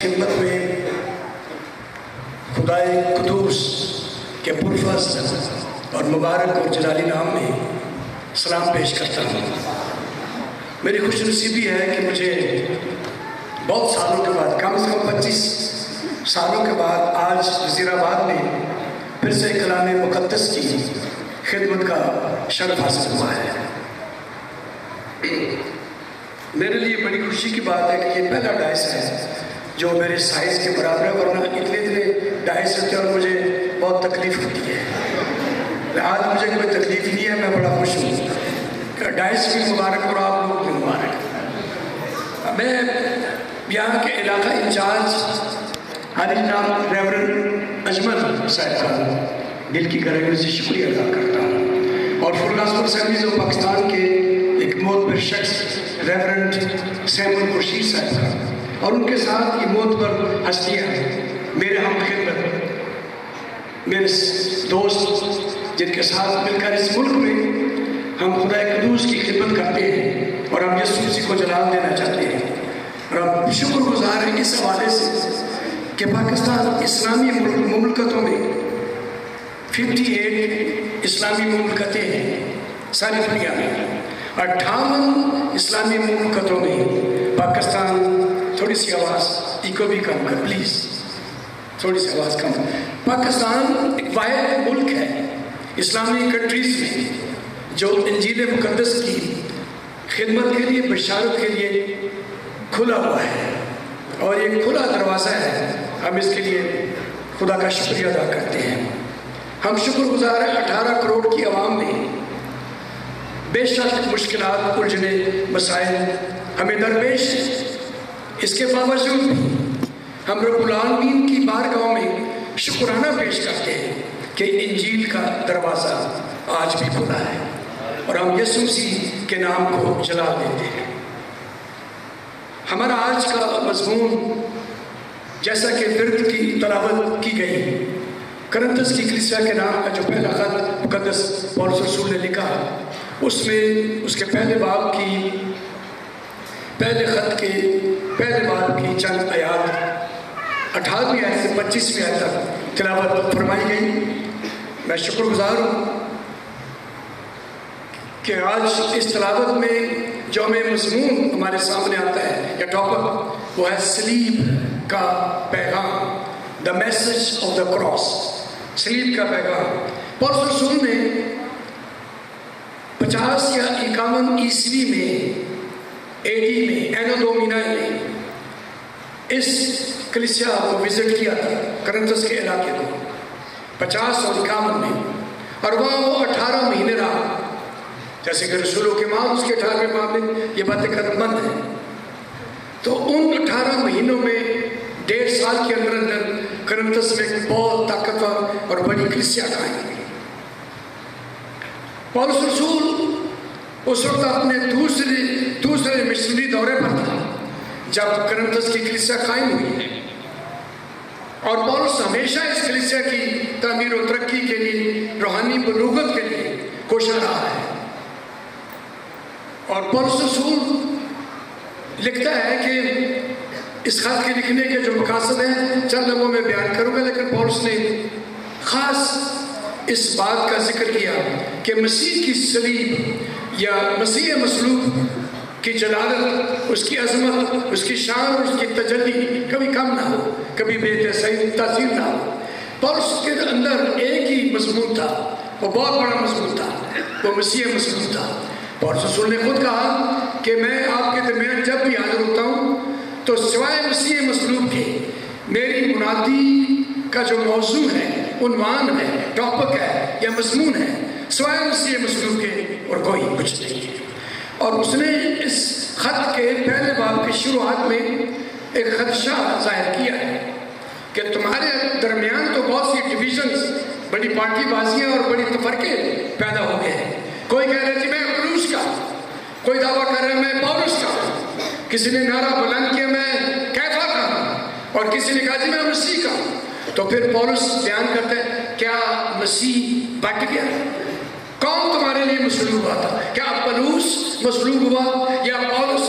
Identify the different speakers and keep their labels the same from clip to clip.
Speaker 1: خدمت میں خدائے قدوس کے پرفضل اور مبارک اور جلالی نام میں سلام پیش کرتا ہوں۔ میری خوش نصیبی ہے کہ مجھے بہت سالوں کے بعد، کم سے کم 25 سالوں کے بعد آج وزیر آباد میں پھر سے کلام مقدس کی خدمت کا شرف حاصل ہوا ہے۔ میرے لیے بڑی خوشی کی بات ہے کہ یہ پہلا ڈائس ہے جو میرے سائز کے برابر ہے، ورنہ اتنے ڈائس ہوتے ہیں اور مجھے بہت تکلیف ہوتی ہے۔ آج مجھے کوئی تکلیف نہیں ہے، میں بڑا خوش ہوں۔ ڈائس بھی مبارک اور آپ لوگ بھی مبارک۔ میں یہاں کے علاقہ انچارج حاجی جناب ریورنڈ اجمل صاحب کا دل کی گہرائیوں سے شکریہ ادا کرتا ہوں، اور فل گاسپل اسمبلیز آف پاکستان کے ایک معتبر شخص ریورنڈ سیمون خورشید صاحب کا، اور ان کے ساتھ یہ معتبر ہستیاں میرے ہم خدمت، میرے دوست جن کے ساتھ مل کر اس ملک میں ہم خدا قدوس کی خدمت کرتے ہیں اور ہم یسوع مسیح کو جلال دینا چاہتے ہیں۔ اور ہم شکر گزار ہیں اس حوالے سے کہ پاکستان اسلامی مملکتوں میں 58 اسلامی مملکتیں ہیں ساری دنیا میں، 58 اسلامی مملکتوں میں پاکستان، تھوڑی سی آواز ایکو بھی کم کر پلیز، تھوڑی سی آواز کم۔ پاکستان ایک واحد ملک ہے اسلامی کنٹریز میں جو انجیل مقدس کی خدمت کے لیے، بشارت کے لیے کھلا ہوا ہے، اور یہ کھلا دروازہ ہے۔ ہم اس کے لیے خدا کا شکریہ ادا کرتے ہیں۔ ہم شکر گزار ہیں 18 کروڑ کی عوام میں بے شک مشکلات، الجھنے، مسائل ہمیں درپیش ہیں، اس کے باوجود بھی ہم رب العالمین کی بارگاہ میں شکرانہ پیش کرتے ہیں کہ انجیل کا دروازہ آج بھی کھلا ہے، اور ہم یسوع مسیح کے نام کو جلا دیتے ہیں۔ ہمارا آج کا مضمون، جیسا کہ ورد کی تلاوت کی گئی، کرنتھس کی کلیسیا کے نام کا جو پہلا خط مقدس پولس رسول نے لکھا، اس میں اس کے پہلے باب کی، پہلے خط کے پہلے باب کی چند آیات 18ویں آیت سے 25ویں آیت تک تلاوت فرمائی گئی۔ میں شکر گزار ہوں کہ آج اس تلاوت میں جو ہمیں مضمون ہمارے سامنے آتا ہے یا ٹاپک، وہ ہے صلیب کا پیغام، the message of the cross, صلیب کا پیغام۔ پولس رسول نے 50 یا 51 عیسوی میں، AD میں، اینو دومینائی میں اس کلیسیا کو وزٹ کیا تھا، کرنتھس کے علاقے کو 50 اور 51 میں، اور وہاں وہ 18 مہینے رہا۔ جیسے کہ رسولوں کے ماہ اس کے 18ویں ماہ میں یہ باتیں قدمند ہیں، تو ان 18 مہینوں میں 1.5 سال کے اندر اندر کرنتھس میں ایک بہت طاقتور اور بڑی کلیسیا قائم ہوئی۔ پولس رسول اس وقت اپنے دوسرے مشنری دورے پر تھا جب کرنتھس کی کلیسیا قائم ہوئی، اور پولس ہمیشہ اس کلیسیا کی تعمیر و ترقی کے لیے، روحانی بلوغت کے لیے کوشاں رہا ہے۔ اور پولس رسول لکھتا ہے کہ اس خط کے لکھنے کے جو مقاصد ہیں چند لمحوں میں بیان کروں گا، لیکن پولس نے خاص اس بات کا ذکر کیا کہ مسیح کی صلیب یا مسیح مصلوب کی جلالت، اس کی عظمت، اس کی شان اور اس کی تجلی کبھی کم نہ ہو، کبھی بے تاثیر نہ ہو۔ پولس کے اندر ایک ہی مضمون تھا، وہ بہت بڑا مضمون تھا، وہ مسیح مصلوب تھا۔ پولس رسول نے خود کہا کہ میں آپ کے درمیان جب بھی حاضر ہوتا ہوں تو سوائے مسیح مصلوب کے میری منادی کا جو موضوع ہے، عنوان ہے، ٹاپک ہے یا مضمون ہے، سوائے مسیح مصلوب کے اور کوئی کچھ نہیں ہے۔ اور اس نے اس خط کے پہلے باب کی شروعات میں ایک خدشہ ظاہر کیا ہے کہ تمہارے درمیان تو بہت سی ڈویژنز، بڑی پارٹی بازیاں اور بڑی تفرقے پیدا ہو گئے ہیں۔ کوئی کہہ رہے تھے میں اپولوس کا، کوئی دعویٰ کر رہے میں پولس کا، کسی نے نعرہ بلند کیا میں کیفا کا، اور کسی نے کہا جی میں مسیح کا۔ تو پھر پولس بیان کرتا ہے کیا مسیح بٹ گیا؟ کون تمہارے لیے مصلوب ہوا تھا؟ کیا پولس مصلوب ہوا یا پولس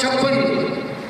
Speaker 1: 56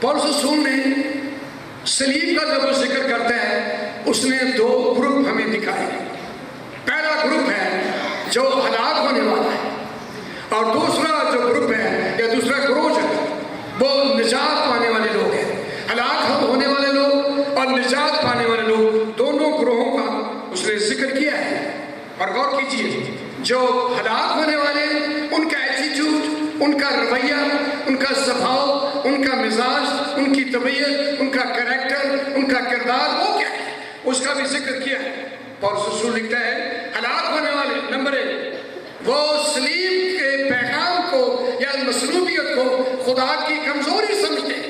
Speaker 1: پولس رسول نے صلیب کا جب وہ ذکر کرتا ہے اس نے دو گروپ ہمیں دکھائے. پہلا گروپ ہے جو ہلاک ہونے والا ہے اور دوسرا جو گروپ ہے یا دوسرا گروہ ہے وہ نجات پانے والے لوگ ہیں. ہلاک ہونے والے لوگ اور نجات پانے والے لوگ دونوں گروہوں کا اس نے ذکر کیا ہے. اور غور کیجیے جو ہلاک ہونے والے ان کا ایٹیٹیوڈ, ان کا رویہ, ان کا سبھاؤ, ان کا مزاج, ان کی طبیعت, ان کا کریکٹر, ان کا کردار وہ کیا ہے اس کا بھی ذکر کیا ہے. پولس رسول لکھتا ہے ہلاک ہونے والے نمبر 1 وہ صلیب کے پیغام کو یا مصلوبیت کو خدا کی کمزوری سمجھتے ہیں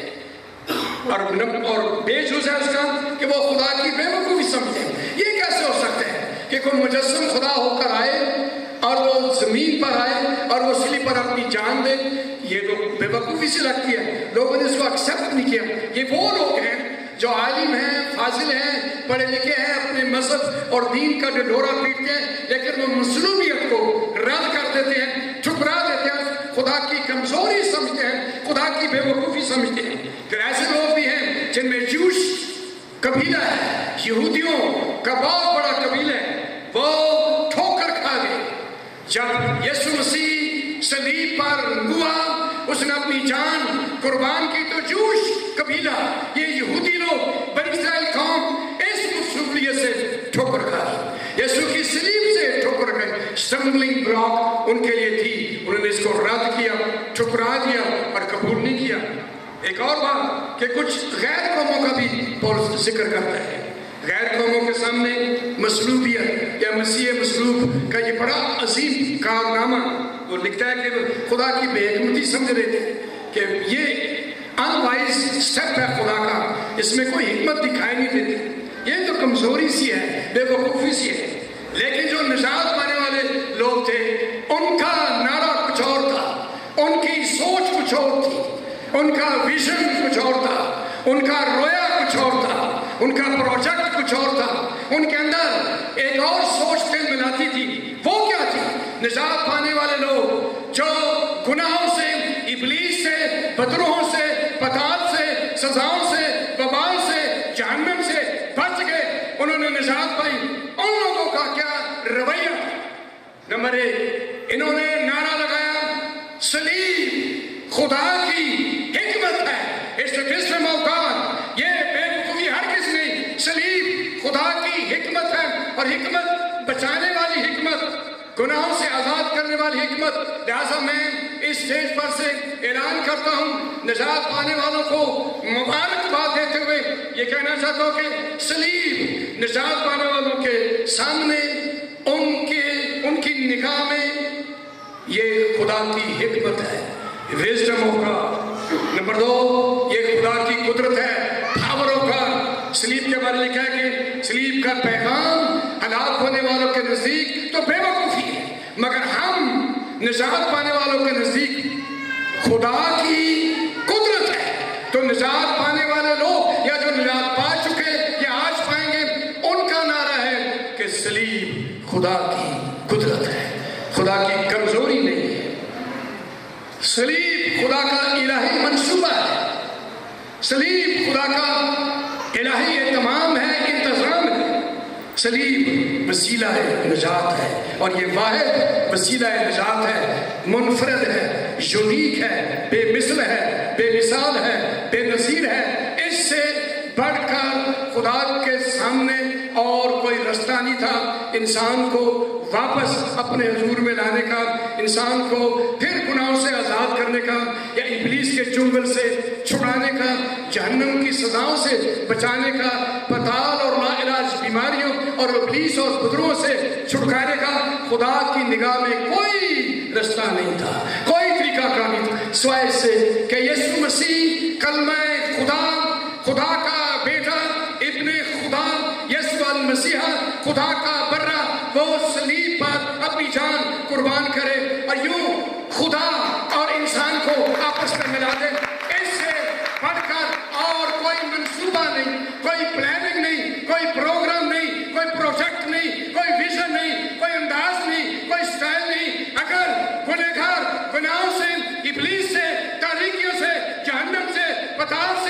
Speaker 1: اور بیجوز ہے اس کا کہ وہ خدا کی بے وقوفی سمجھتے ہیں. یہ کیسے ہو سکتا ہے کہ کوئی مجسم خدا ہو کر آئے اور وہ زمین پر آئے اور وہ صلیب پر اپنی جان دے؟ یہ تو بے وقوفی سے لگتی ہے, لوگوں نے اس کو ایکسیپٹ نہیں کیا. یہ وہ لوگ ہیں جو عالم ہیں, فاضل ہیں, پڑھے لکھے ہیں, اپنے مذہب اور دین کا ڈھڈورا پیٹتے ہیں, لیکن وہ مصلوبیت کو رد کر دیتے ہیں, ٹھکرا دیتے ہیں, خدا کی کمزوری سمجھتے ہیں, خدا کی بے وقوفی سمجھتے ہیں. پھر ایسے لوگ بھی ہیں جن میں جوش قبیلہ ہے, یہودیوں کا بہت بڑا قبیلہ ہے, وہ ٹھوکر کھا گئے جب یسوع مسیح صلیب پر ہوا, اس نے اپنی جان قربان کی. تو جوش قبیلہ, یہ یہودی لوگ, بنی اسرائیل قوم اس مصلوبیت سے ٹھوکر کھائی, یسوع کی صلیب سے ٹھوکر کھائی. اسٹمبلنگ بلاک ان کے لیے تھی, انہوں نے اس کو رد کیا, ٹھکرا دیا اور قبول نہیں کیا. ایک اور بات کہ کچھ غیر قوموں کا بھی پولس ذکر کرتا ہے. غیر قوموں کے سامنے مصلوبیت یا مسیح مصلوب کا یہ بڑا عظیم کارنامہ وہ لکھتا ہے کہ خدا کی بے حکمتی سمجھ رہے تھے کہ یہ ان وائز سٹیپ ہے خدا کا, اس میں کوئی حکمت دکھائی نہیں دیتی, یہ تو کمزوری سی ہے, بے وقوفی سی ہے. لیکن جو نجات پانے والے لوگ تھے ان کا نعرہ کچھ اور تھا, ان کی سوچ کچھ اور تھی, ان کا ویژن کچھ اور تھا, ان کا رویا کچھ اور تھا, ان کا پروجیکٹ کچھ اور تھا. ان کے اندر ایک اور سوچ دل ملاتی تھی. وہ کیا تھی؟ نجات پانے والے لوگ جو گناہوں سے, ابلیس سے, بدروہوں سے, پتال سے, سزاؤں سے, وبال سے, جہنم سے بچ گئے, انہوں نے نجات پائی. ان لوگوں کا کیا رویہ؟ نمبر 1 انہوں نے نعرہ لگایا صلیب خدا کی حکمت ہے. It's the wisdom of God. یہ بے وقوفی ہر کس نہیں, صلیب خدا کی حکمت ہے, اور حکمت بچانے والی حکمت, گناہوں سے آزاد کرنے والی حکمت. لہٰذا میں اس اسٹیج پر سے اعلان کرتا ہوں, نجات پانے والوں کو مبارکباد دیتے ہوئے یہ کہنا چاہتا ہوں کہ صلیب نجات پانے والوں کے سامنے ان کی نگاہ میں یہ خدا کی حکمت ہے, وزڈم آف گاڈ. نمبر 2 یہ خدا کی قدرت ہے, پاور آف گاڈ. صلیب کے بارے میں لکھا ہے کہ صلیب کا پیغام ہلاک ہونے والوں کے نزدیک تو بے وقوفی ہے, مگر ہم نجات پانے والوں کے نزدیک خدا کی قدرت ہے. تو نجات پانے والے لوگ یا جو نجات پا چکے یا آج پائیں گے, ان کا نعرہ ہے کہ صلیب خدا کی قدرت ہے, خدا کی کمزوری نہیں ہے. صلیب خدا کا الہی منصوبہ ہے, صلیب خدا کا الہی اہتمام ہے, انتظام ہے. صلیب وسیلہ نجات ہے, اور یہ واحد وسیلہ نجات ہے, منفرد ہے, یونیک ہے, بے مثل ہے, بے مثال ہے, بے نظیر ہے. اس سے بڑھ کر خدا کے سامنے اور کوئی رستہ نہیں تھا انسان کو واپس اپنے حضور میں لانے کا, انسان کو پھر گناہوں سے آزاد کرنے کا, یا ابلیس کے چنگل سے چھڑانے کا, جہنم کی سزاؤں سے بچانے کا, پتال اور لا علاج بیماریوں اور ابلیس اور بدروہوں سے چھٹکانے کا. خدا کی نگاہ میں کوئی رستہ نہیں تھا, کوئی طریقہ کار نہیں تھا, سوائے اس سے کہ یسوع مسیح کلمہ خدا, خدا کا بیٹا, ابن خدا, یسوع المسیح خدا کا برہ, وہ صلیب پر اپنی جان قربان کرے اور یوں خدا اور انسان کو آپس میں ملا دے. اس سے بڑھ کر اور کوئی منصوبہ نہیں, کوئی پلاننگ نہیں, کوئی پروگرام نہیں, کوئی پروجیکٹ نہیں, کوئی ویژن نہیں, کوئی انداز نہیں, کوئی سٹائل نہیں. اگر گنہگار گناہوں سے, ابلیس سے, تاریکیوں سے, جہنم سے, پتال سے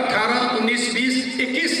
Speaker 1: 18, 19, 20, 21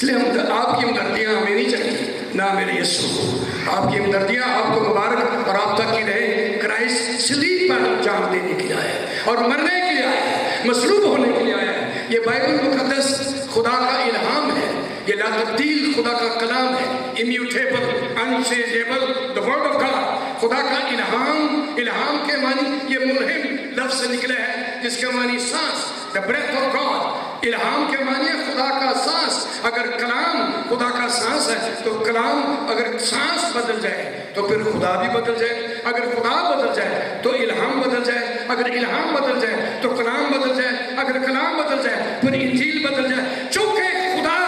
Speaker 1: اس لیے آپ کی ہمدردیاں ہمیں نہیں چاہیے، نہ میرے یسوع کو۔ آپ کی ہمدردیاں آپ کو مبارک اور آپ تک کی رہے۔ کرائسٹ صلیب پر جان دینے کے لیے آیا ہے اور مرنے کے لیے آیا ہے، مصلوب ہونے کے لیے آیا ہے۔ یہ بائبل مقدس خدا کا الہام ہے، یہ لا تبدیل خدا کا کلام ہے، immutable, انچینجیبل، the word of God، خدا کا الہام۔ الہام کے معنی یہ ملہم لفظ سے نکلے ہے جس کا معنی سانس، the breath of God۔ الہام کے معنی ہے خدا کا سانس۔ اگر کلام خدا کا سانس ہے تو کلام، اگر سانس بدل جائے تو پھر خدا بھی بدل جائے، اگر خدا بدل جائے تو الہام بدل جائے، اگر الہام بدل جائے تو کلام بدل جائے، اگر کلام بدل جائے پھر انجیل بدل جائے۔ چونکہ خدا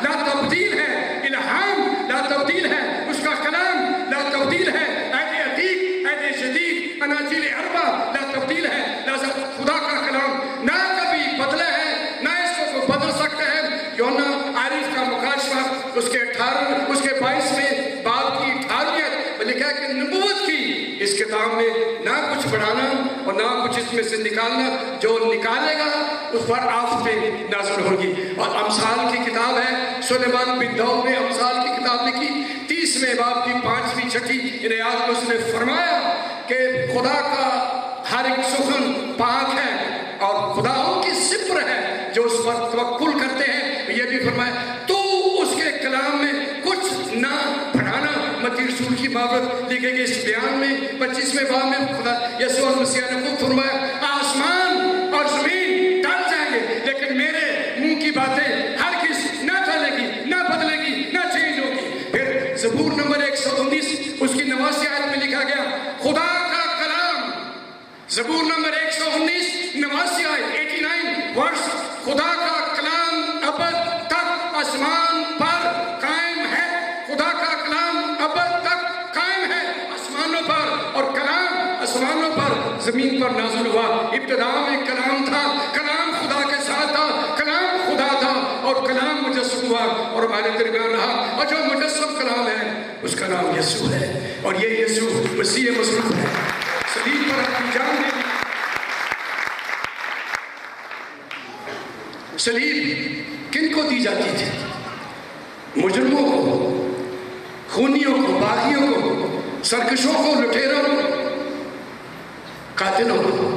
Speaker 1: لا تبدیل ہے، الہام لا تبدیل ہے، اس کا کلام لا تبدیل ہے، عہد عتیق عہد جدید اناجیل اربع لا تبدیل ہے۔ لہذا خدا کا کلام نہ کبھی بدلے ہے، نہ اس کو کوئی بدل سکتا ہے۔ یوحنا عارف کا مکاشفہ اس کے 22 باب کی 18 میں لکھا ہے کہ نبوت کی اس کتاب میں نہ کچھ بڑھانا اور نہ کچھ اس میں سے نکالنا، جو نکالے گا اس پر آفتیں نازل ہوگی۔ اور امثال کی کتاب ہے، سلیمان بن داؤد نے امثال کی کتاب لکھی، 30ویں باب کی 5ویں 6 آیات میں اس نے فرمایا کہ خدا کا ہر ایک سخن پاک ہے اور خدا ان کی سپر ہے جو اس پر توکل کرتے ہیں۔ یہ بھی فرمایا تو اس کے کلام میں کچھ نہ بڑھانا۔ متی رسول کی بابت لکھے گئے اس بیان میں 25ویں باب میں خدا یسوع مسیح نے خود فرمایا آسمان اور زمین ٹل جائیں گے لیکن میرے منہ کی باتیں ہرگز نہ ٹلے گی، نہ بدلے گی، نہ چینج ہوگی۔ پھر زبور نمبر 119 اس کی 89 آیت میں لکھا گیا خدا کا کلام، زبور نمبر 119 89 آیت 89 ورس، خدا کا کلام ابد تک آسمان پر قائم ہے۔ خدا کا کلام ابد تک قائم ہے آسمانوں پر، اور کلام آسمانوں پر زمین پر نازل ہوا۔ ابتدا میں کلام تھا، کلام خدا کے ساتھ تھا، کلام خدا تھا اور کلام مجسم ہوا اور ہمارے درمیان رہا، اور جو مجسم کلام ہے اس کا نام یسوع ہے، اور یہ یسوع مسیح مصلوب ہے، صلیب پر اپنی جان دے دی۔ صلیب کن کو دی جاتی تھی؟ مجرموں کو، خونیوں کو، باغیوں کو، سرکشوں کو، لٹیروں کو، قاتلوں کو۔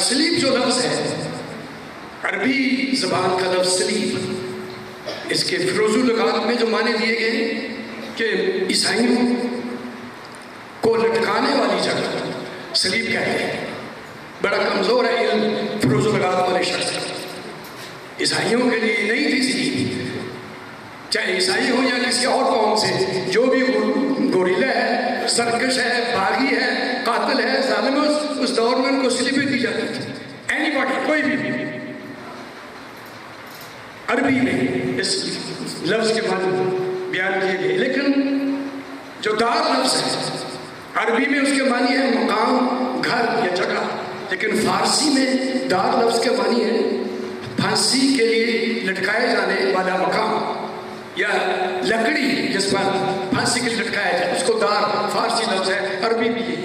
Speaker 1: صلیب جو لفظ ہے عربی زبان کا لفظ صلیب، اس کے فروزو لغات میں جو معنی دیے گئے ہیں کہ عیسائیوں کو لٹکانے والی جگہ صلیب کہتے ہیں۔ بڑا کمزور ہے علم فروز و لغات والے شخص، عیسائیوں کے لیے نہیں تھی صلیب، چاہے عیسائی ہو یا کسی اور قوم سے، جو بھی گوریلا ہے، سرکش ہے، باغی ہے، قاتل ہے، ظالم ہے، اس دور میں ان کو صلیبیں دی جاتی تھی۔ اینی باڈی، کوئی بھی۔ عربی میں اس لفظ کے معنی بیان کیے گئے، لیکن جو دار لفظ ہے عربی میں اس کے معنی ہے مقام، گھر یا جگہ، لیکن فارسی میں دار لفظ کے معنی ہے پھانسی کے لیے لٹکائے جانے والا مقام یا لکڑی جس پر پھانسی کے لیے لٹکایا جائے، اس کو دار فارسی لفظ ہے، عربی بھی ہے۔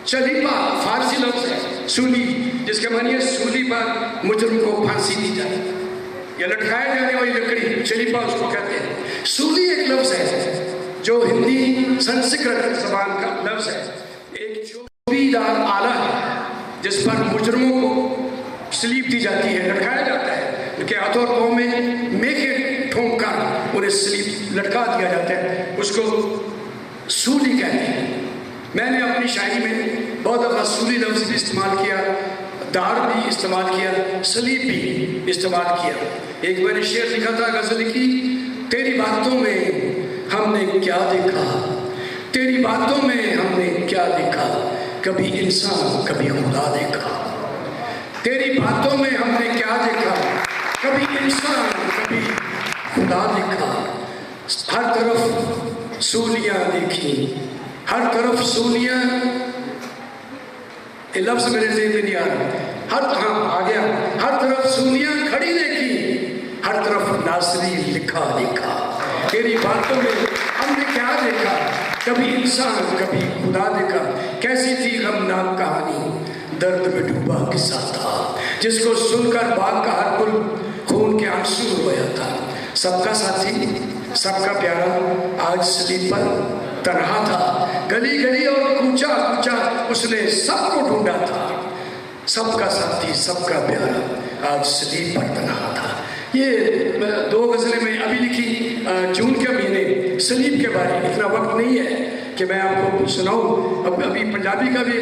Speaker 1: چلیپا فارسی لفظ ہے، سولی جس کے معنی ہے سولی پر مجرم کو پھانسی دی جائے یا لٹکائے جانے والی لکڑی، چلیپا اس کو کہتے ہیں۔ سولی ایک لفظ ہے جو ہندی سنسکرت زبان کا لفظ ہے، ایک چوبی دار آلہ ہے جس پر مجرموں کو صلیب دی جاتی ہے، لٹکایا جاتا ہے، ان کے ہاتھوں اور پاؤں میں میخیں ٹھونک کر انہیں صلیب لٹکا دیا جاتا ہے، اس کو سولی کہتے ہیں۔ میں نے اپنی شاعری میں بہت دفعہ سولی لفظ بھی استعمال کیا، دار بھی استعمال کیا، صلیب بھی استعمال کیا۔ ایک میں نے شعر لکھا تھا، غزل لکھی، تیری باتوں میں ہم نے کیا دیکھا، تیری باتوں میں ہم نے کیا دیکھا، کبھی انسان کبھی خدا دیکھا، تیری باتوں میں ہم نے کیا دیکھا، کبھی انسان کبھی خدا دیکھا، ہر طرف سولیاں دیکھی، ہر طرف سولیاں، یہ لفظ میرے ذہن میں نہیں آ رہا، آ گیا، ہر طرف سولیاں کھڑی دیکھی، ہر طرف ناصری لکھا دیکھا، تیری باتوں میں ہم نے کیا دیکھا، کبھی انسان کبھی خدا دیکھا، کیسی تھی غمناک کہانی، درد میں ڈوبا قصہ تھا، جس کو سن کر باغ کا ہر پھول خون کے کے آنسو رویا تھا. سب کا ساتھی, سب کا پیارا آج صلیب پر تنہا تھا. گلی گلی اور کوچا کوچا اس نے سب کو ڈھونڈا تھا. سب کا ساتھی, سب کا پیارا آج صلیب پر تنہا تھا. یہ 2 غزلیں میں ابھی لکھی جون کے مہینے صلیب کے بارے میں. اتنا وقت نہیں ہے کہ میں آپ کو سناؤں. ابھی پنجابی کا بھی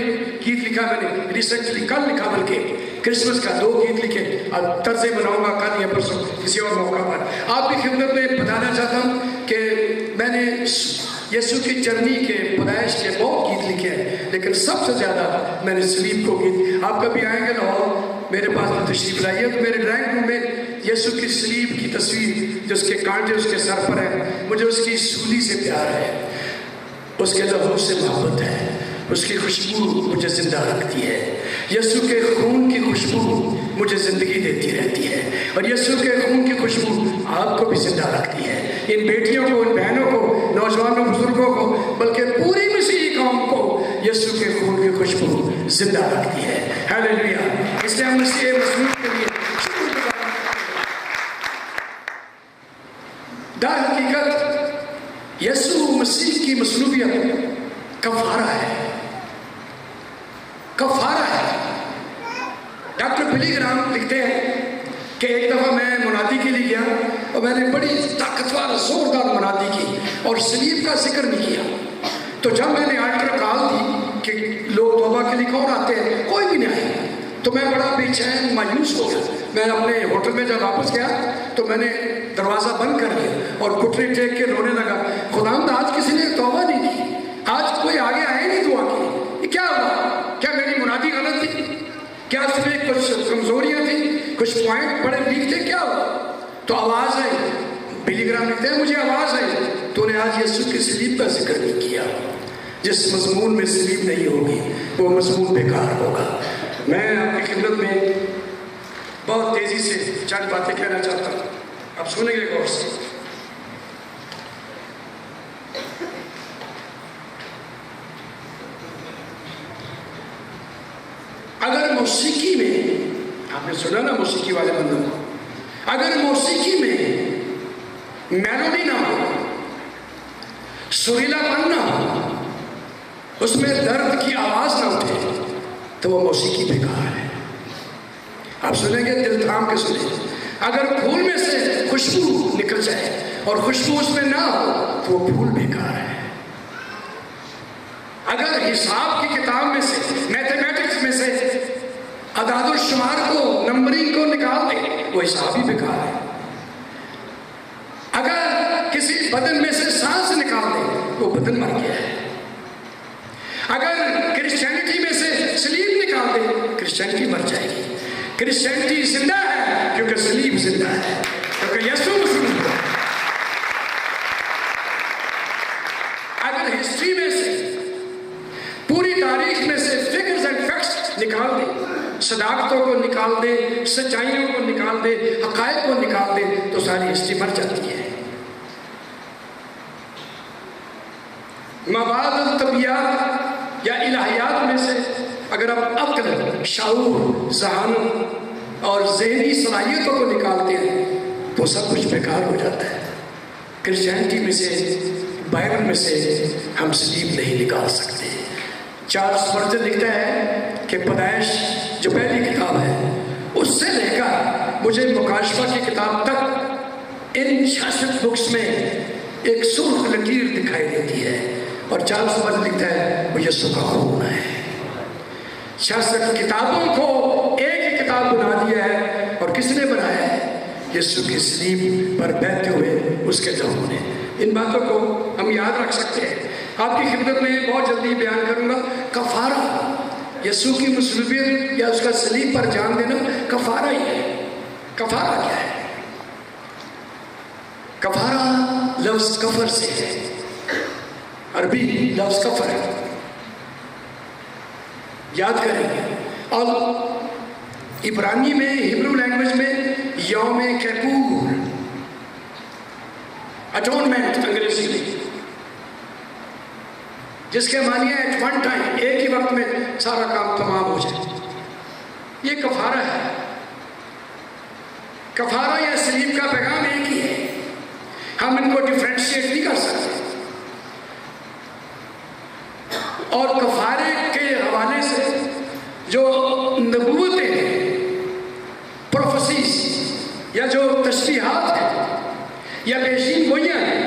Speaker 1: گیت لکھا میں نے ریسنٹلی, کل لکھا, بلکہ کرسمس کا 2 گیت لکھے. اب طرزیں بناؤں گا کل یا پرسوں کسی اور موقع پر. آپ کی خدمت میں بتانا چاہتا ہوں کہ میں نے یسوع کی چرنی کے پیدائش کے بہت گیت لکھے ہیں, لیکن سب سے زیادہ میں نے صلیب کو گیت. آپ کبھی آئیں گے لاہور, میرے پاس میں تشریف لائیے تو میرے ڈرائنگ روم میں یسوع کی صلیب کی تصویر, جس کے کانٹے اس کے سر پر ہیں. مجھے اس کی سولی سے پیار ہے, اس کے لبوں سے محبت ہے, اس کی خوشبو مجھے زندہ رکھتی ہے. یسوع کے خون کی خوشبو مجھے زندگی دیتی رہتی ہے, اور یسوع کے خون کی خوشبو آپ کو بھی زندہ رکھتی ہے. ان بیٹیوں کو, ان بہنوں کو, نوجوانوں, بزرگوں کو, بلکہ پوری مسیحی قوم کو یسوع کے خون کی خوشبو زندہ رکھتی ہے. ہیلیلویا. اس لیے ہم مسیح مصلوب کے لیے در حقیقت یسوع مسیح کی مصلوبیت کفارہ ہے, کفارہ ہے. ڈاکٹر بلی گرام لکھتے ہیں کہ ایک دفعہ میں منادی کے لیے گیا اور میں نے بڑی طاقتور زوردار منادی کی اور صلیب کا ذکر نہیں کیا. تو جب میں نے آلٹر کال دی کہ لوگ توبہ کے لیے کون آتے ہیں, کوئی بھی نہیں آیا, تو میں بڑا بے چین مایوس ہو گیا. میں اپنے ہوٹل میں جب واپس گیا تو میں نے دروازہ بند کر دیا اور گھٹنے ٹیک کے رونے لگا. خداوند آج کسی نے توبہ نہیں کی, آج کوئی آگے آئے نہیں دعا کی. یہ کیا ہوا؟ کیا میری منادی غلط تھی؟ کیا اس میں کچھ کمزوریاں تھیں, کچھ پوائنٹ بڑے ویک تھے, کیا ہوا؟ تو آواز آئی, بلی گرام لکھتے ہیں مجھے آواز آئی, تو نے آج یسوع کی صلیب کا ذکر نہیں کیا. جس مضمون میں صلیب نہیں ہوگی وہ مضمون بیکار ہوگا. میں آپ کی خدمت میں بہت تیزی سے چند باتیں کہنا چاہتا ہوں, آپ سنیں گے غور سے. اگر موسیقی میں, آپ نے سنا نا موسیقی والے بندوں کو, اگر موسیقی میں میلوڈی نہ ہو, سریلا پن نہ ہو, اس میں درد کی آواز نہ اٹھے, تو وہ موسیقی بیکار ہے. آپ سنیں گے, دل تھام کے سنیں. اگر پھول میں سے خوشبو نکل جائے اور خوشبو اس میں نہ ہو تو وہ پھول بیکار ہے. اگر حساب کی کتاب میں سے, میتھمیٹکس میں سے اعداد و شمار کو, نمبرنگ کو نکال دے, وہ حساب ہی بیکار ہے. اگر کسی بدن میں سے سانس نکال دے, وہ بدن مر گیا ہے. اگر کرسچینٹی میں سے صلیب نکال دے, کرسچینٹی مر جائے گی. کرسچینٹی زندہ ہے کیونکہ صلیب زندہ ہے, کیونکہ یسوع مصلوب ہے. اگر ہسٹری میں سے, پوری تاریخ میں سے فگرز اینڈ فیکٹس نکال دے, صداقتوں کو نکال دے, سچائیوں کو نکال دے, حقائق کو نکال دے, تو ساری ہسٹری مر جاتی ہے. مواد الطبیعات یا الہیات میں سے اگر آپ عقل, شعور, ذہانت اور ذہنی صلاحیتوں کو نکالتے ہیں تو سب کچھ بیکار ہو جاتا ہے. کرسچینٹی میں سے, بائبل میں سے ہم صلیب نہیں نکال سکتے. چارلس اسپرجن لکھتا ہے کہ پیدائش جو پہلی کتاب ہے اس سے لے کر مجھے مکاشفہ کی کتاب تک ان 66 بکس میں ایک سرخ لکیر دکھائی دیتی ہے, اور چارلس اسپرجن لکھتا ہے وہ یسوع کا خون ہے. 66 کتابوں کو ایک ہی کتاب بنا دیا ہے, اور کس نے بنایا ہے؟ یسوع کی صلیب پر بہتے ہوئے اس کے لہو نے. ان باتوں کو ہم یاد رکھ سکتے ہیں. آپ کی خدمت میں بہت جلدی بیان کروں گا. کفارہ, یسوع کی مصلوبیت یا اس کا صلیب پر جان دینا کفارہ ہی ہے. کفارہ کیا ہے؟ کفارہ لفظ کفر سے ہے, عربی لفظ کفر ہے, یاد کریں گے. اور عبرانی میں, ہیبرو لینگویج میں یوم کیپور, اٹونمنٹ انگریزی میں, جس کے معنی ہے ایٹ ون ٹائم, ایک ہی وقت میں سارا کام تمام ہو جائے. یہ کفارہ ہے. کفارہ یا سلیب کا پیغام ایک ہی ہے، ہم ان کو ڈیفرینشیٹ نہیں کر سکتے. اور کفارے کے حوالے سے جو نبوتیں ہیں، پروفیسیز یا جو تشریحات ہیں یا پیشین گوئیاں ہیں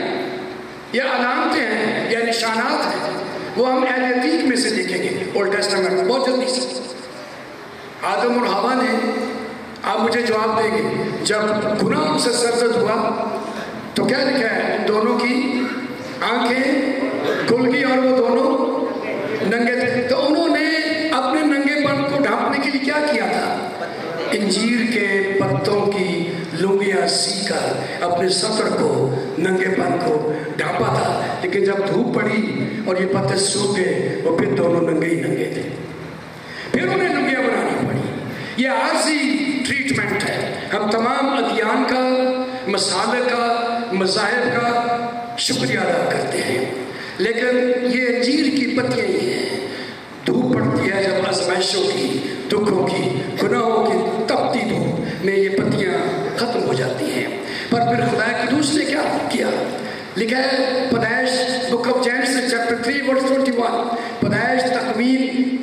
Speaker 1: یا علامتیں ہیں یا نشانات ہیں، وہ ہم اہل عتیق میں سے دیکھیں گے. اولڈ ٹیسٹامنٹ بہت جلدی سے آدم اور حوا نے، آپ مجھے جواب دیں گے، جب گناہ سے سرزد ہوا تو کیا لکھا ہے؟ ان دونوں کی آنکھیں کھل گئی اور وہ دونوں ننگے تھے. تو انہوں نے اپنے ننگے پن کو ڈھانپنے کے لیے کیا کیا تھا؟ انجیر کے پتوں کی لنگیاں سی کر اپنے سطر کو، ننگے پن کو ڈھانپا تھا. لیکن جب دھوپ پڑی اور یہ پتے سوکھ گئے، وہ پھر دونوں ننگے ہی ننگے تھے. پھر انہیں لنگیاں بنانی پڑی. یہ عارضی ٹریٹمنٹ ہے. ہم تمام ادیان کا، مسالک کا، مذاہب کا شکریہ ادا کرتے ہیں، لیکن یہ انجیر کی پتیاں ہی ہیں. دھوپ پڑتی ہے جب آزمائشوں کی، دکھوں کی، گناہوں کی تپتی دھوپ میں یہ پتیاں ختم ہو جاتی ہیں. پر پھر خدا قدوس نے کیا کیا؟ لکھا ہے پیدائش بک آف جینیسس چیپٹر 3 ورس 21. پیدائش تکوین،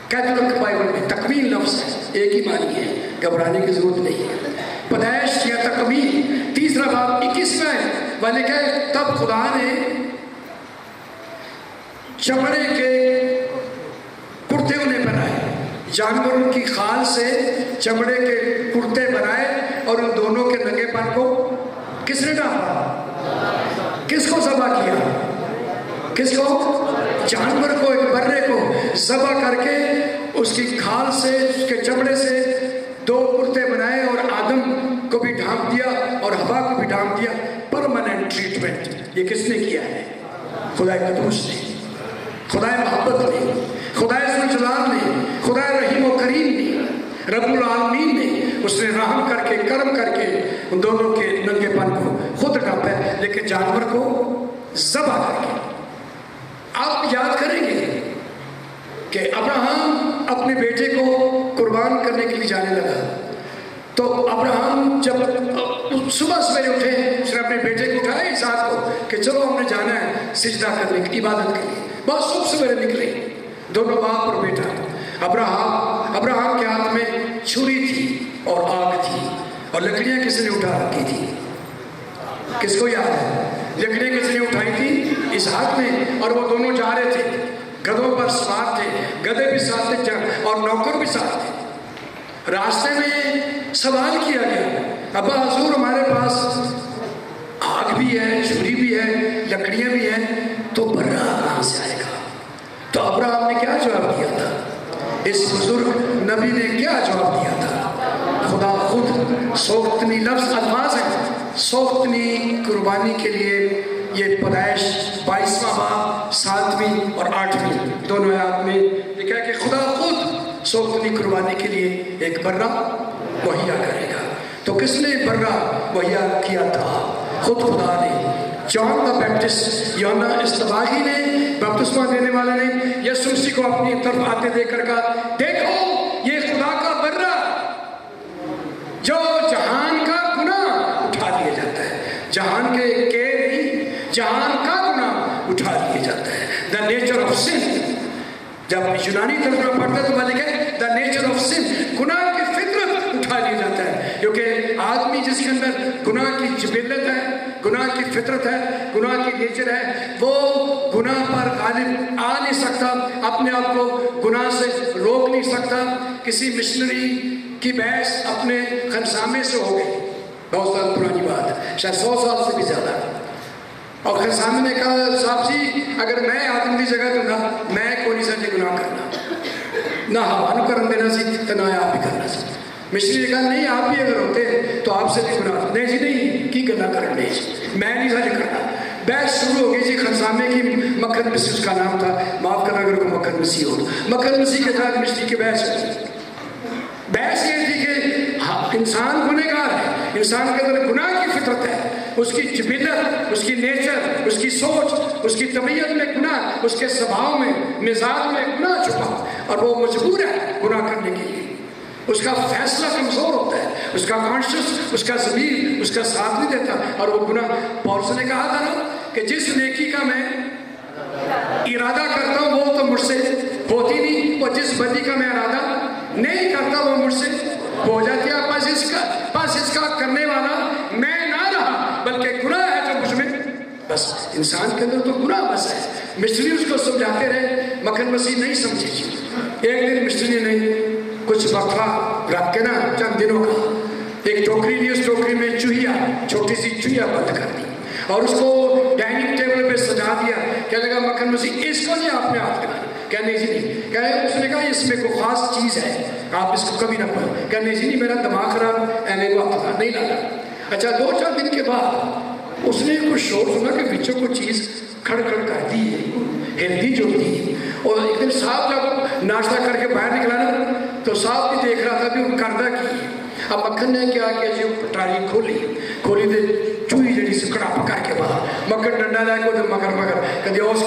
Speaker 1: کیتھولک بائبل میں تکوین لفظ ہے، ایک ہی معنی ہے، گھبرانے کی ضرورت نہیں ہے. پیدائش یا تکوین 3 باب 21 میں ہے. وہ لکھا ہے تب خدا نے چمڑے کے کرتے انہیں بنائے، جانوروں کی خال سے چمڑے کے کرتے بنائے، اور ان دونوں کے ننگے پن کو کس نے ڈھانپا؟ کس کو ذبح کیا؟ کس کو؟ جانور کو، ایک برے کو ذبح کر کے اس کی کھال سے، اس کے چمڑے سے 2 کرتے بنائے اور آدم کو بھی ڈھانپ دیا اور حوا کو بھی ڈھانپ دیا. پرماننٹ ٹریٹمنٹ یہ کس نے کیا ہے؟ خدا قدوس نے، خدا محبت نے، خدا ذوالجلال نے، خدا رحیم و کریم نے، رب العالمین نے. اس نے رحم کر کے، کرم کر کے ان دونوں کے ننگے پن کو خود ڈھانپا ہے، لیکن جانور کو ذبح کر کے. آپ یاد کریں گے کہ ابراہم اپنے بیٹے کو قربان کرنے کے لیے جانے لگا. تو ابراہم جب صبح سویرے اٹھے، اس نے اپنے بیٹے کو اٹھایا اسحاق کو کہ چلو ہم نے جانا ہے سجدہ کرنے کی، عبادت کے لیے. بہت صبح سویرے نکلے دونوں باپ اور بیٹا. ابراہم کے ہاتھ میں چھری تھی اور آگ تھی، اور لکڑیاں کس نے اٹھا رکھی تھی؟ کس کو یاد ہے؟ لکڑیاں کس نے اٹھائی تھی؟ اسحاق نے. اور وہ دونوں جا رہے تھے، گدھوں پر سوار تھے، گدھے بھی ساتھ تھے اور نوکر بھی ساتھ تھے. راستے میں سوال کیا گیا، ابا حضور ہمارے پاس آگ بھی ہے، چھری بھی ہے، لکڑیاں بھی ہیں، تو برا کہاں سے آئے گا؟ تو ابراہم نے کیا جواب دیا تھا؟ اس بزرگ نبی نے کیا جواب دیا تھا؟ خدا خود سوختنی لفظ الفاظ ہیں، سوختنی قربانی کے لیے. یہ پیدائش 22واں باب 7ویں اور 8ویں دونوں آیات میں لکھا ہے کہ خدا خود سوختنی قربانی کے لیے ایک برا مہیا کرے گا. تو کس نے برا مہیا کیا تھا؟ خود خدا نے. جان دا بیپٹسٹ، یوحنا اصطباغی نے، بپتسمہ دینے والے نے یسوع مسیح کو اپنی طرف آتے دیکھ کر کہا، دیکھو یہ خدا کا برا جو جہان کا گناہ اٹھا دیا جاتا ہے. جہان کے نہیں، جہان کا گناہ اٹھا دیا جاتا ہے. The nature of sun. جب یونانی ترجمہ پڑھتے تو مالک ہے دا نیچر آف سن، گناہ کی فطرت اٹھا لیا جاتا ہے. کیونکہ آدمی جس کے اندر گناہ کی جبلت ہے، گناہ کی فطرت ہے، گناہ کی نیچر ہے، وہ گناہ پر غالب آ نہیں سکتا، اپنے آپ کو گناہ سے روک نہیں سکتا. کسی مشنری کی بحث اپنے خنسامے سے ہو گئی، بہت سال پرانی بات ہے، شاید 100 سال سے بھی زیادہ. اور خنسامے نے کہا صاحب جی اگر میں آدم کی جگہ دوں گا، میں کوئی سا گناہ کرنا، نہ ہوا کرن دینا سی تو نہ آپ بھی کرنا سی. مشنری نے کہا نہیں آپ بھی اگر ہوتے تو آپ سے بھی گناہ. نہیں جی نہیں کی گناہ کرنے جی، میں نہیں سا کرنا. بحث شروع ہو گئی جی. خنسامے کی مکھن مسیح اس کا نام تھا، معاف کرنا اگر کوئی مکھن مسیح ہو. مکھن مسیح کے ساتھ مشنری کی بحث ہوئی. بحث یہ تھی کہ انسان گنہگار ہے، انسان کے اندر گناہ کی فطرت ہے، اس کی جبلت، اس کی نیچر، اس کی سوچ، اس کی طبیعت میں گناہ، اس کے سبھاؤ میں، مزاج میں گناہ چھپا، اور وہ مجبور ہے گناہ کرنے کے لیے. اس کا فیصلہ کمزور ہوتا ہے، اس کا کانشیس، اس کا ضمیر اس کا ساتھ نہیں دیتا، اور وہ گناہ پولس نے کہا تھا نا کہ جس نیکی کا میں ارادہ کرتا ہوں وہ تو مجھ سے ہوتی نہیں، اور جس بدی کا میں ارادہ نہیں کرتا وہ مجھ سے ہو جاتی ہے۔ پس اس کا کرنے والا میں نہ رہا بلکہ گناہ ہے جو مجھ میں، بس انسان کے اندر تو گناہ بس ہے۔ مسٹری اس کو سمجھاتے رہے، مکھن مسیح نہیں سمجھی جی۔ ایک دن مسٹری نے کچھ وقفہ رکھ کے نا چند دنوں کا ایک ٹوکری لی، اس ٹوکری میں چوہیا، چھوٹی سی چوہیا بند کر دی اور اس کو ڈائننگ ٹیبل پہ سجا دیا۔ کہنے لگا مکھن مسیح اس کو نہیں آپ نے ہاتھ لگانا، کہنے جی نہیں، اس نے کہا اس میں کوئی خاص چیز ہے آپ اس کو کبھی نہ پڑھو، کہنے جی نہیں میرا دماغ خراب ہے، کو ہاتھ نہیں لگا۔ اچھا 2-4 دن کے بعد اس نے کچھ شور سنا کہ بچوں کو چیز کھڑ کرتی ہے، ہلدی جلدی، اور ایک دن صاحب جب ناشتہ کر کے باہر نکلا نا تو صاحب بھی دیکھ رہا تھا بھی وہ کردہ کی۔ اب مکھن نے کیا کہ جی پٹاری کھولی دے چوئی جڑی سے کڑا پکا کے باہر مکھن ڈنڈا لائے کو مگر کدی اس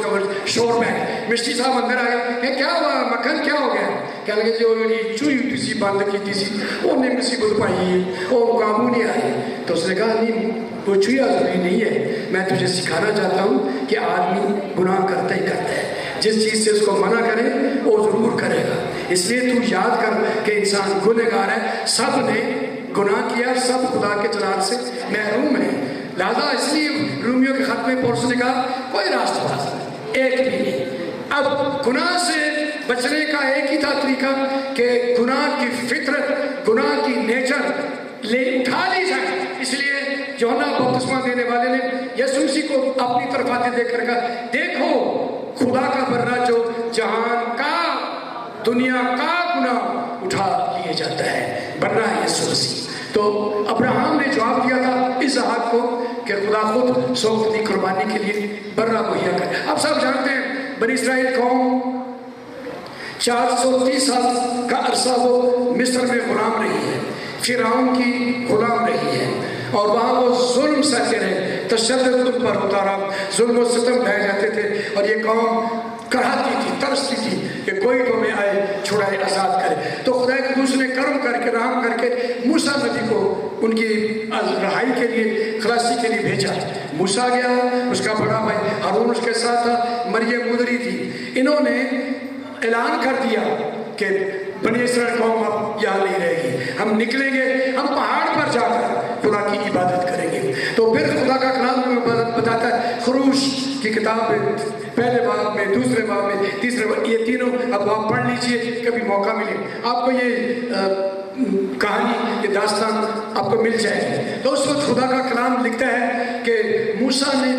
Speaker 1: کورج شور میں مسٹری صاحب اندر آ گیا، کیا ہوا مکھن کیا ہو گیا؟ کہنے لگے جو چوئی اٹھی سی بند کی سی انہیں مصیبت پائی اور قابو نہیں آئی۔ تو اس نے کہا نہیں وہ چوہیا ضروری نہیں ہے، میں تجھے سکھانا چاہتا ہوں کہ آدمی گناہ کرتا ہی کرتا ہے، جس چیز سے اس کو منع کرے وہ ضرور کرے گا۔ اس لیے تو یاد کر کہ انسان گنہگار ہے، سب نے گناہ کیا، سب خدا کے جلال سے محروم ہیں۔ لہذا اس لیے رومیو کے خط میں پولس نے کہا کوئی راستہ باز ایک بھی نہیں۔ اب گناہ سے بچنے کا ایک ہی تھا طریقہ کہ گناہ کی فطرت، گناہ کی نیچر اٹھا لی جائے۔ اس لیے یوحنا بپتسمہ دینے والے نے یسوع مسیح کو اپنی طرف آتے دیکھ کر کہا دیکھو خدا کا برہ جو جہان کا دنیا کا گناہ اٹھا لیے جاتا ہے، برہ یسوع مسیح۔ تو ابراہم نے جواب دیا تھا اس حق کو کہ خدا خود سو کی قربانی کے لیے برہ مہیا کرے۔ اب سب جانتے ہیں بنی اسرائیل قوم 430 سال کا عرصہ وہ مصر میں غلام رہی ہے، فرعون کی غلام رہی ہے، اور وہاں وہ ظلم سہتے رہے، تشدد ان پر ہوتا رہا، ظلم و ستم ڈھائے جاتے تھے، اور یہ قوم کراہتی تھی، ترستی تھی کہ کوئی تو میں آئے چھڑائے آزاد کرے۔ تو خدا قدوس نے کرم کر کے رحم کر کے موسیٰ نبی کو ان کی رہائی کے لیے، خلاصی کے لیے بھیجا۔ موسیٰ گیا، اس کا بڑا بھائی ہارون اس کے ساتھ تھا، مریم مدری تھی۔ انہوں نے اعلان کر دیا کہ بنی اسرائیل قوم اب یہاں نہیں رہے گی، ہم نکلیں گے، ہم پہاڑ پر جا کر خدا کی عبادت کریں گے۔ تو پھر خدا کا کلام بتاتا ہے خروج کی کتاب میں پہلے باب میں، دوسرے باب میں، تیسرے باب، یہ تینوں اب آپ پڑھ لیجئے کبھی موقع ملے آپ کو، یہ کہانی، یہ داستان آپ کو مل جائے گی۔ تو اس وقت خدا کا کلام لکھتا ہے کہ موسیٰ نے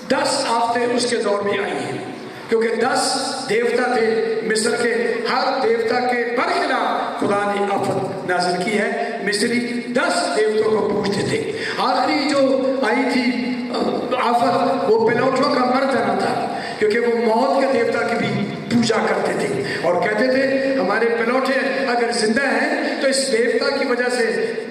Speaker 1: 10 آفتیں اس کے دور میں آئی ہیں، کیونکہ 10 دیوتا تھے مصر کے، ہر دیوتا کے برخلاف خدا نے آفت نازل کی ہے۔ مصری 10 دیوتوں کو پوجتے تھے۔ آخری جو آئی تھی آفت وہ پیلوٹوں کا مر جانا تھا، کیونکہ وہ موت کے دیوتا کی بھی پوجا کرتے تھے اور کہتے تھے ہمارے پیلوٹے اگر زندہ ہیں تو اس دیوتا کی وجہ سے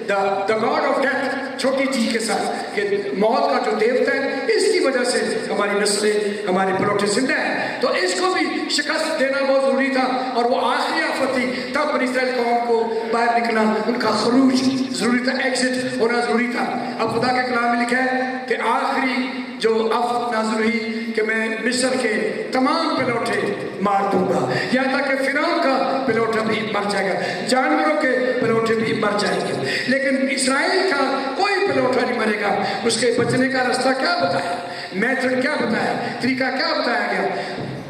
Speaker 1: the god of death، چھوٹی جی کے ساتھ، کہ موت کا جو دیوتا ہے اس کی وجہ سے ہماری نسلیں، ہمارے پلوٹے زندہ ہیں۔ تو اس کو بھی شکست دینا بہت ضروری تھا، اور وہ آخری آفت تھی، تب بنی اسرائیل قوم کو باہر نکلنا، ان کا خروج ضروری تھا، ایگزٹ ہونا ضروری تھا۔ اب خدا کے کلام میں لکھا ہے کہ آخری جو آفت نازل ہوئی کہ میں مصر کے تمام پلوٹے مار دوں گا، یہاں تک کہ فرعون کا پلوٹا بھی مر جائے گا، جانوروں کے پلوٹے بھی مر جائیں گے، لیکن اسرائیل کا کوئی پلوٹا نہیں مرے گا۔ اس کے بچنے کا راستہ کیا بتایا، میتھڈ کیا بتایا، طریقہ کیا بتایا گیا؟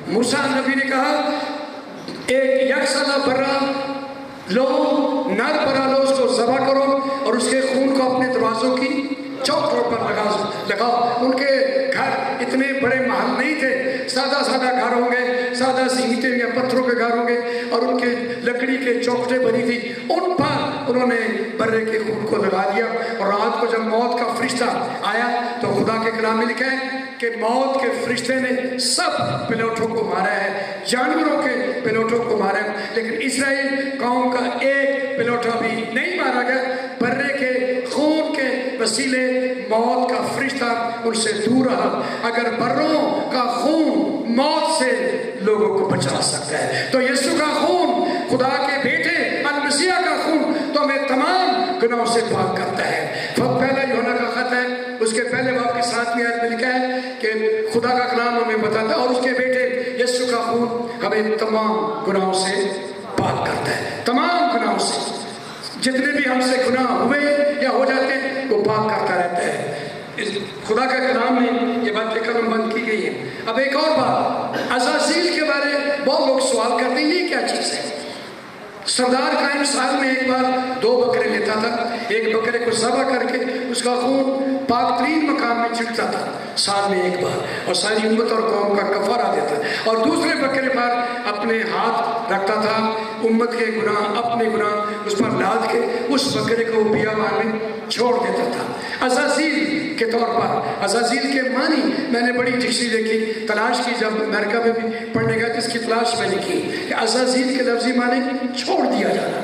Speaker 1: موسیٰ نبی نے کہا ایک یکسالہ برا لو، نر برا لو، اس کو ذبح کرو اور اس کے خون کو اپنے دروازوں کی چوکھٹوں پر لگاؤ۔ ان کے گھر اتنے بڑے محل نہیں تھے، سادہ سادہ گھر ہوں گے، سادہ سی اینٹیں یا پتھروں کے گھر ہوں گے، اور ان کے لکڑی کے چوکھٹیں بنی تھی، ان پر انہوں نے برے کے خون کو لگا دیا۔ اور رات کو جب موت کا فرشتہ آیا تو خدا کے کلام میں لکھا ہے کہ موت کے فرشتے نے سب پلوٹوں کو مارا ہے، جانوروں کے پلوٹوں کو مارا ہے، لیکن اسرائیل قوم کا ایک پلوٹا بھی نہیں مارا گیا۔ برے کے خون کے وسیلے موت کا فرشتہ ان سے دور رہا۔ اگر بروں کا خون موت سے لوگوں کو بچا سکتا ہے تو یسوع کا خون، خدا کے بیٹے سے پاک کرتا ہے۔ پہلا یوحنا کا خط ہے، اس کے پہلے باب کے 7ویں آیت میں لکھا ہے کہ خدا کا کلام ہمیں بتاتا ہے اور اس کے بیٹے یسوع کا خون ہمیں تمام گناہوں سے پاک کرتا ہے، تمام گناہوں سے، جتنے بھی ہم سے گناہ ہوئے یا ہو جاتے ہیں وہ پاک کرتا رہتا ہے۔ خدا کا کلام میں یہ بات قلم بند کی گئی ہے۔ اب ایک اور بات، عزازیل کے بارے بہت لوگ سوال کرتے ہیں یہ کیا چیز ہے؟ سردار قائم سال میں ایک بار 2 بکرے لیتا تھا، ایک بکرے کو ذبح کر کے اس کا خون پاک ترین مقام میں چھڑکتا تھا سال میں ایک بار، اور ساری امت اور قوم کا کفارہ دیتا، اور دوسرے بکرے پر اپنے ہاتھ رکھتا تھا، امت کے گناہ، اپنے گناہ اس پر لاد کے اس بکرے کو بیابان میں چھوڑ دیتا تھا۔ عزازیل کے طور پر، عزازیل کے معنی میں نے بڑی ڈکشنری دیکھی، تلاش کی، جب امریکہ میں بھی پڑھنے گیا جس کی تلاش میں نے کی کہ عزازیل کے لفظی معنی چھوڑ دیا جانا۔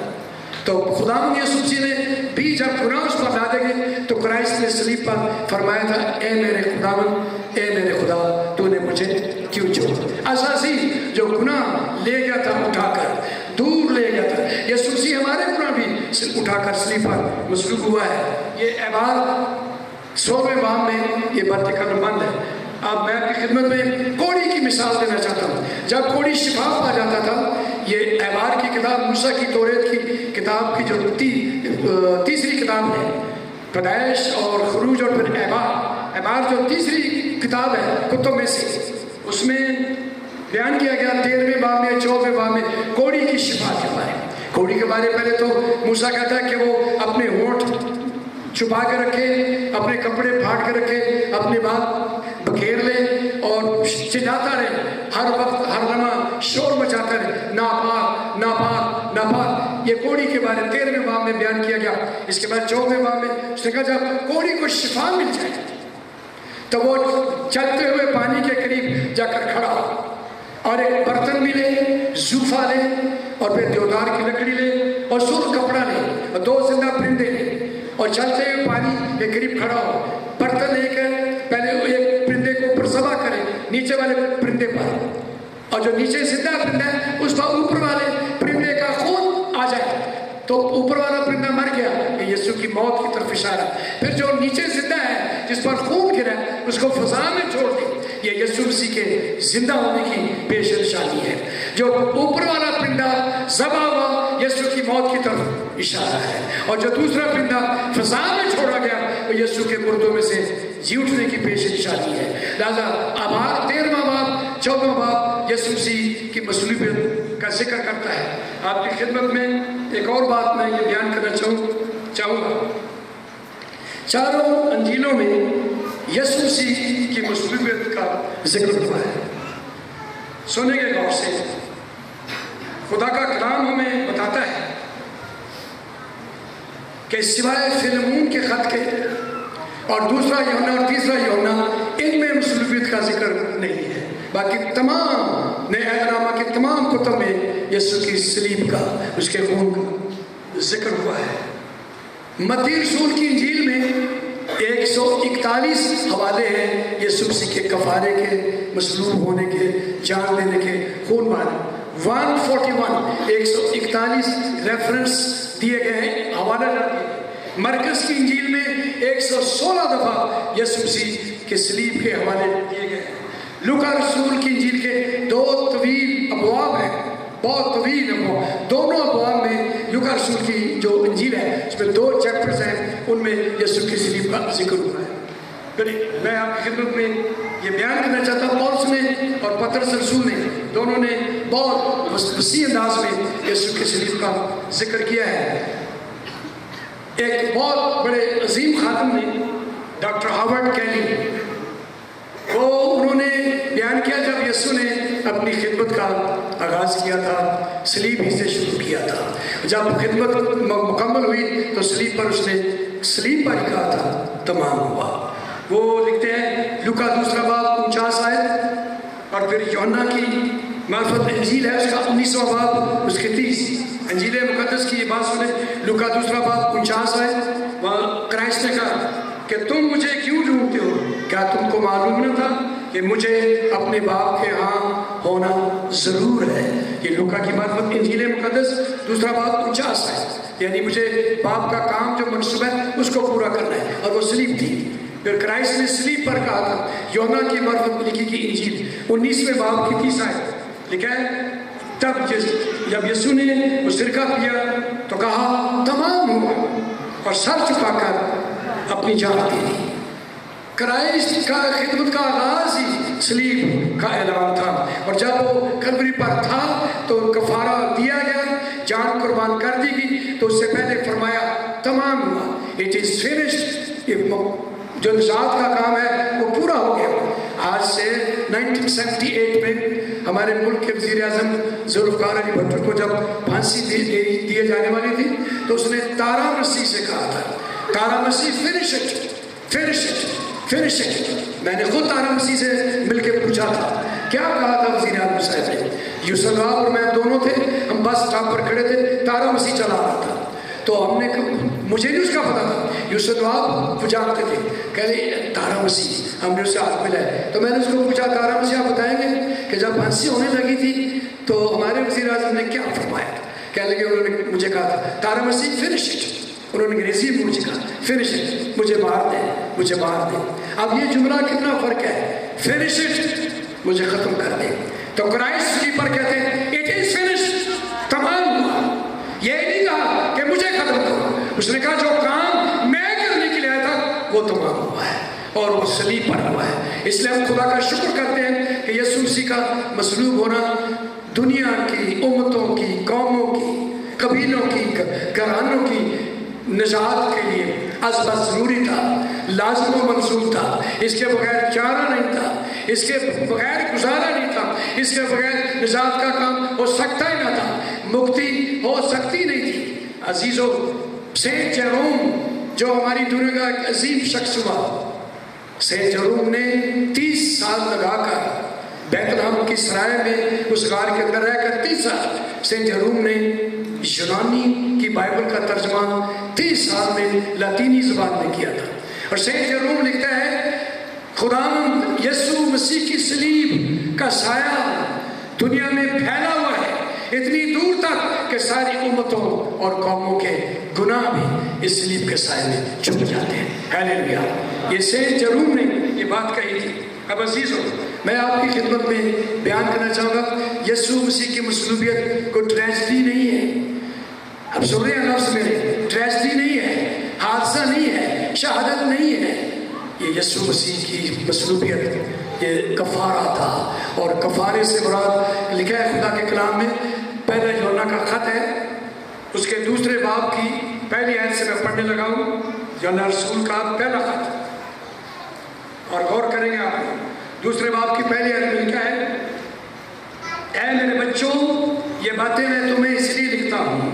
Speaker 1: تو خداوند یسوع مسیح نے بھی جب گناہ اس پر لادے گئے تو کرائسٹ نے صلیب پر فرمایا تھا، اے میرے خداوند، اے میرے خدا، تو نے مجھے کیوں چھوڑا؟ عزازیل جو گناہ لے گیا تھا اٹھا کر، دور لے گیا تھا، یسوع مسیح ہمارے گناہ بھی اٹھا کر صلیب پر مصلوب ہوا ہے۔ یہ اعمال 16ویں باب میں یہ بات قلم بند ہے۔ اب میں آپ کی خدمت میں کوڑی کی مثال دینا چاہتا ہوں۔ جب کوڑی شفا پا جاتا تھا، یہ احبار کی کتاب، موسیٰ کی توریت کی کتاب کی جو تیسری کتاب ہے، پیدائش اور خروج اور پھر احبار جو تیسری کتاب ہے کتب میں سے، اس میں بیان کیا گیا 13ویں باب میں 14ویں باب میں کوڑی کی شفا کے بارے۔ کوڑی کے بارے پہلے تو موسیٰ کہتا ہے کہ وہ اپنے ہونٹ چھپا کے رکھے، اپنے کپڑے پھاڑ کے رکھے، اپنی بات بکھیر لے اور چلاتا رہے، ہر وقت ہر لمحہ شور مچاتا رہے، ناپاک ناپاک ناپاک۔ یہ کوڑی کے بارے 13ویں باب میں بیان کیا گیا۔ اس کے بعد 14ویں باب میں اس نے کہا جب کوڑی کو شفا مل جائے تو وہ چلتے ہوئے پانی کے قریب جا کر کھڑا اور ایک برتن بھی لے، زوفا لے اور پھر دیودار کی لکڑی لے اور سرخ کپڑا لے اور 2 زندہ پرندے لے اور چلتے ہوئے پانی کے قریب کھڑا ہو، برتن لے کر پہلے ایک پرندے کو اوپر ذبح کرے نیچے والے پرندے پر، اور جو نیچے زندہ پرندہ ہے اس پر اوپر والے پرندے کا خون آ جائے تو اوپر والا پرندہ مر گیا، یہ یسوع کی موت کی طرف اشارہ۔ پھر جو نیچے زندہ ہے جس پر خون گرا اس کو فضا میں چھوڑ دے، یہ یسوع مسیح کے زندہ ہونے کی پیش نشانی ہے۔ جو اوپر والا پرندہ ذبح ہوا یسوع کی موت کی طرف اشارہ ہے، اور جو دوسرا پرندہ فضا میں چھوڑا گیا وہ یسوع کے مردوں میں سے جی اٹھنے کی پیش نشانی ہے۔ لہذا آبار 13واں باب 14واں باب یسوع مسیح کی مصلوبیت کا ذکر کرتا ہے۔ آپ کی خدمت میں ایک اور بات میں یہ بیان کرنا چاہوں گا، چاروں انجیلوں میں یسوع مسیح کی مصلوبیت کا ذکر ہوا ہے۔ سنیں گے غور سے، خدا کا کلام ہمیں بتاتا ہے کہ سوائے فلمون کے خط کے اور دوسرا یوحنا اور تیسرا یوحنا ان میں مصلوبیت کا ذکر نہیں ہے، باقی تمام نئے عہد نامہ کے تمام کتب میں یسوع کی صلیب کا، اس کے خون کا ذکر ہوا ہے۔ متی رسول کی انجیل میں 141 حوالے ہیں یسوع مسیح کے کفارے کے، مصلوب ہونے کے، جان لینے کے، خون والے۔ 141 ریفرنس دیے گئے ہیں، حوالہ دیے گئے۔ مرکز کی انجیل میں 116 دفعہ یسوع مسیح کے صلیب کے حوالے دیے گئے ہیں۔ لوکا رسول کی انجیل کے 2 طویل ابواب ہیں، بہت طویل ابواب، دونوں ابواب میں لوکا رسول کی جو انجیل ہے اس میں 2 چیپٹرز ہیں، ان میں یسوع کی صلیب کا ذکر ہوا ہے۔ پھر میں آپ کی خدمت میں یہ بیان کرنا چاہتا ہوں، پولس نے اور پطرس رسول نے دونوں نے بہت وسیع انداز میں یسوع کی صلیب کا ذکر کیا ہے۔ ایک بہت بڑے عظیم خادم نے ڈاکٹر ہاورڈ کیلی، انہوں نے بیان کیا جب یسوع نے اپنی خدمت کا آغاز کیا تھا، صلیب ہی سے شروع کیا تھا۔ جب خدمت مکمل ہوئی تو صلیب پر اس نے صلیب پر ہی کہا تھا تمام ہوا۔ وہ لکھتے ہیں لوکا 2 باب 49 آیت، اور پھر یوحنا کی معرفت انجیل ہے اس کا 19واں باب اس کے 30۔ انجیل مقدس کی یہ بات سنیں، لوکا 2 باب 49 آیت، وہاں کرائسٹ نے کہا کہ تم مجھے کیوں ڈھونڈتے ہو؟ کیا تم کو معلوم نہ تھا کہ مجھے اپنے باپ کے ہاں ہونا ضرور ہے. یہ لوکا کی معرفت انجیل مقدس 2 باب 49 ہے. یعنی مجھے باپ کا کام جو منصوبہ ہے اس کو پورا کرنا ہے، اور وہ سلیب تھی. پھر کرائسٹ نے سلیب پر کہا تھا. یوحنا کی معرفت لکھی کی انجیل 19 باب کی 30 آیت لکھا ہے، تب جب یسوع نے وہ سرکہ پیا تو کہا تمام ہوا، اور سر چکا کر اپنی جان دے دی. کرائسٹ کا خدمت کا آغاز ہی سلیب کا اعلان تھا، اور جب وہ کلوری پر تھا تو کفارہ دیا گیا، جان قربان کر دی گئی. تو اس سے پہلے فرمایا تمام ہوا، اٹ از فنشڈ. جو نجات کا کام ہے وہ پورا ہو گیا. آج سے 1978 میں ہمارے ملک کے وزیر اعظم ذوالفقار علی بھٹو کو جب پھانسی دیے جانے والی تھی تو اس نے تارا مسیح سے کہا تھا، تارا مسیح finish it, finish it, finish it. میں نے خود تارا مسیح سے مل کے پوچھا تھا کیا کہا تھا وزیر اعظم صاحب نے. یوسف صاحب اور میں دونوں تھے، ہم بس اسٹاپ پر کھڑے تھے، تارا مسیح چلا رہا تھا. تو ہم نے مجھے نہیں اس کا پتا تھا، یوسف صاحب وہ جانتے تھے. کہہ رہے تارا مسیح، ہم نے اس سے ہاتھ ملایا. تو میں نے اس کو پوچھا تارا مسیح آپ بتائیں گے کہ جب پھانسی ہونے لگی تھی تو ہمارے وزیر اعظم نے کیا فرمایا تھا. کہنے لگے انہوں نے مجھے کہا تھا تارا مسیح فنش اٹ. انہوں نے انگریزی میں مجھے کہا فنش اٹ، مجھے مار دیں، مجھے مار دیں. اب یہ جملہ کتنا فرق ہے، فنش اٹ، مجھے ختم کر دیں. تو کرائسٹ کی پر کہتے ہیں اٹ از فنشڈ، تمام ہوا. یہ نہیں کہا کہ مجھے ختم کرو، اس نے کہا جو کام میں کرنے کے لیے آیا تھا وہ تمام ہوا ہے اور وہ صلیب پر ہوا ہے. اس لیے ہم خدا کا شکر کرتے ہیں کہ یسوع مسیح کا مصلوب ہونا دنیا کی امتوں کی، قوموں کی، قبیلوں کی، گھرانوں کی نجات کے لیے ازبت ضروری تھا، لازم و منصوب تھا. اس کے بغیر چارہ نہیں تھا، اس کے بغیر گزارا نہیں تھا، اس کے بغیر نجات کا کام ہو سکتا ہی نہ تھا، مکتی ہو سکتی نہیں تھی. عزیزو، سینٹ جیروم جو ہماری دنیا کا ایک عظیم شخص ہوا، سینٹ جیروم نے 30 سال لگا کر بیت لحم کی سرائے میں اس غار کے اندر رہ کر 30 سال سینٹ جیروم نے یونانی کی بائبل کا ترجمہ 30 سال میں لاطینی زبان میں کیا تھا. اور سینٹ جیروم لکھتا ہے خداوند یسوع مسیح کی صلیب کا سایہ دنیا میں پھیلا ہوا ہے اتنی دور تک کہ ساری امتوں اور قوموں کے گناہ بھی اس صلیب کے سائے میں چھپ جاتے ہیں. ہیلیلویا. یہ سینٹ جیروم نے یہ بات کہی تھی. اب عزیزوں، میں آپ کی خدمت میں بیان کرنا چاہوں گا یسوع مسیح کی مصلوبیت کوئی ٹریجڈی نہیں ہے. اب سن رہے ہیں لفظ میرے، ٹریجڈی نہیں ہے، حادثہ نہیں ہے، شہادت نہیں ہے. یہ یسوع مسیح کی مصلوبیت یہ کفارہ تھا. اور کفارے سے مراد لکھا ہے خدا کے کلام میں، پہلا یوحنا کا خط ہے اس کے 2 باب کی پہلی آیت سے میں پڑھنے لگا ہوں. یوحنا رسول کا پہلا خط، اور غور کریں گے آپ. 2 باب کی پہلی آیت میں لکھا ہے، اے میرے بچوں یہ باتیں میں تمہیں اس لیے لکھتا ہوں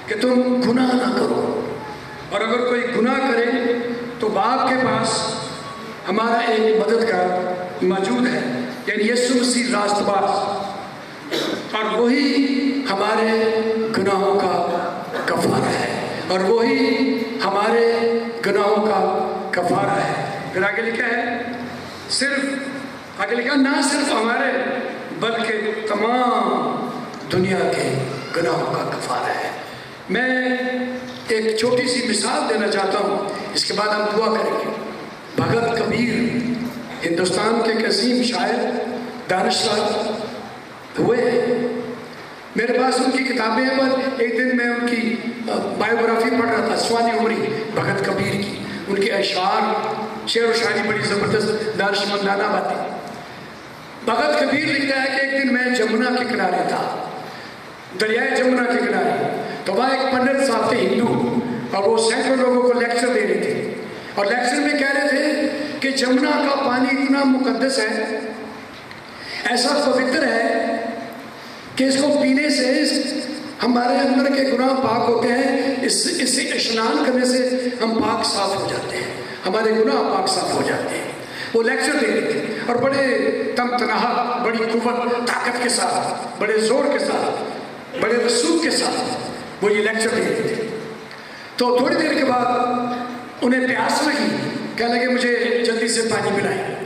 Speaker 1: کہ تم گناہ نہ کرو، اور اگر کوئی گناہ کرے تو باپ کے پاس ہمارا ایک مددگار موجود ہے، یعنی یسوع مسیح راست باز، اور وہی ہمارے گناہوں کا کفارہ ہے، اور وہی ہمارے گناہوں کا کفارہ ہے. پھر آگے لکھا ہے آگے لکھا نہ صرف ہمارے بلکہ تمام دنیا کے گناہوں کا کفارہ ہے. میں ایک چھوٹی سی مثال دینا چاہتا ہوں، اس کے بعد ہم دعا کریں گے. بھگت کبیر ہندوستان کے ایک عظیم شاعر دانشور ہوئے ہیں. میرے پاس ان کی کتابیں ہیں، پر ایک دن میں ان کی بائیوگرافی پڑھ رہا تھا، سوانی عمری بھگت کبیر کی. ان کے اشعار، شعر و شاعری بڑی زبردست دانشمندانہ باتیں. بھگت کبیر لکھتا ہے کہ ایک دن میں جمنا کے کنارے تھا، دریائے جمنا کے کنارے. تو وہاں ایک پنڈت صاحب تھے ہندو، اور وہ سینکڑوں لوگوں کو لیکچر دے رہے تھے. اور لیکچر میں کہہ رہے تھے کہ جمنا کا پانی اتنا مقدس ہے، ایسا پوتر ہے کہ اس کو پینے سے ہمارے اندر کے گناہ پاک ہوتے ہیں، اس سے اشنان کرنے سے ہم پاک صاف ہو جاتے ہیں، ہمارے گناہ پاک صاف ہو جاتے ہیں. وہ لیکچر دے رہے تھے اور بڑے تنہا، بڑی قوت، طاقت کے ساتھ، بڑے زور کے ساتھ، بڑے رسوخ کے ساتھ وہ یہ لیکچر دے رہے تھے. تو تھوڑی دیر کے بعد انہیں پیاس لگی، کہنے لگے مجھے جلدی سے پانی پلائیں.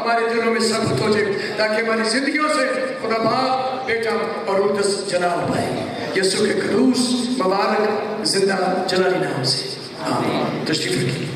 Speaker 1: ہمارے دلوں میں ثابت ہو جائے تاکہ ہماری زندگیوں سے خدا باپ بیٹا اور روح جلال پائے یسوع کے قدوس مبارک زندہ جلالی نام سے آمین. تشریف رکھیے.